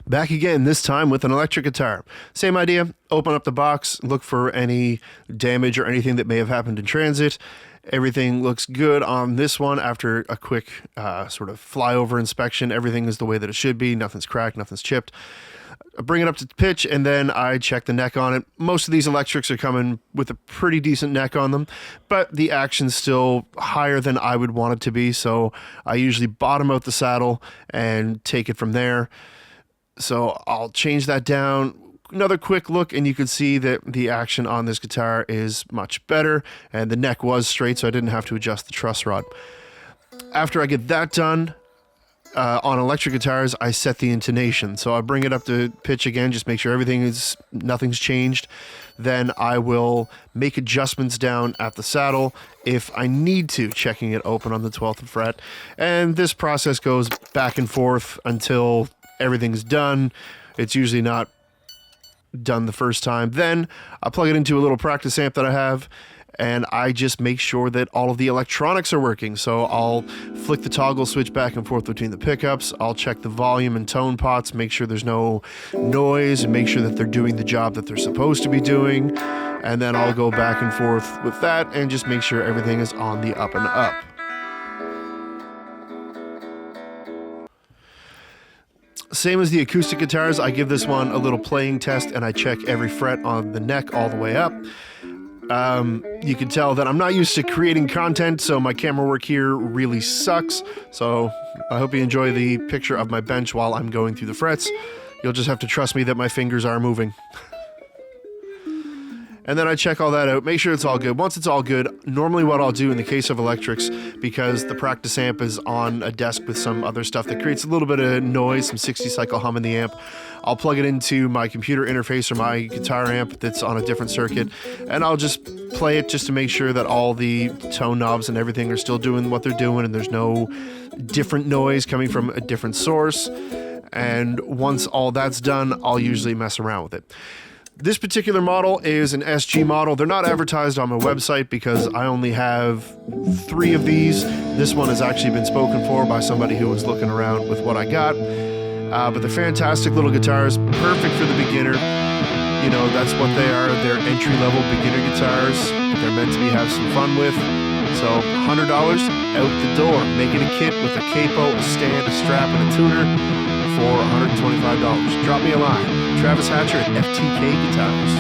Back again, this time with an electric guitar. Same idea, open up the box, look for any damage or anything that may have happened in transit. Everything looks good on this one after a quick sort of flyover inspection. Everything is the way that it should be. Nothing's cracked, nothing's chipped. I bring it up to pitch and then I check the neck on it. Most of these electrics are coming with a pretty decent neck on them, but the action's still higher than I would want it to be. So I usually bottom out the saddle and take it from there. So I'll change that down. Another quick look and you can see that the action on this guitar is much better and the neck was straight, so I didn't have to adjust the truss rod. After I get that done, on electric guitars, I set the intonation. So I bring it up to pitch again, just make sure nothing's changed. Then I will make adjustments down at the saddle if I need to, checking it open on the 12th fret. And this process goes back and forth until everything's done. It's usually not done the first time. Then I plug it into a little practice amp that I have, and I just make sure that all of the electronics are working. So I'll flick the toggle switch back and forth between the pickups. I'll check the volume and tone pots, make sure there's no noise, and make sure that they're doing the job that they're supposed to be doing. And then I'll go back and forth with that and just make sure everything is on the up and up. Same as the acoustic guitars, I give this one a little playing test and I check every fret on the neck all the way up. You can tell that I'm not used to creating content, so my camera work here really sucks. So I hope you enjoy the picture of my bench while I'm going through the frets. You'll just have to trust me that my fingers are moving. And then I check all that out, make sure it's all good. Once it's all good, normally what I'll do in the case of electrics, because the practice amp is on a desk with some other stuff that creates a little bit of noise, some 60 cycle hum in the amp, I'll plug it into my computer interface or my guitar amp that's on a different circuit, and I'll just play it just to make sure that all the tone knobs and everything are still doing what they're doing and there's no different noise coming from a different source. And once all that's done, I'll usually mess around with it. This particular model is an SG model. They're not advertised on my website because I only have 3 of these. This one has actually been spoken for by somebody who was looking around with what I got. But they're fantastic little guitars, perfect for the beginner. You know, that's what they are. They're entry-level beginner guitars. They're meant to be have some fun with. So $100 out the door. Making a kit with a capo, a stand, a strap, and a tuner for $125. Drop me a line. Travis Hatcher at FTK Guitars.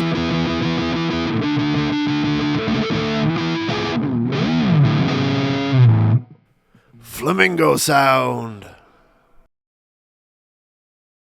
Flamingo sound.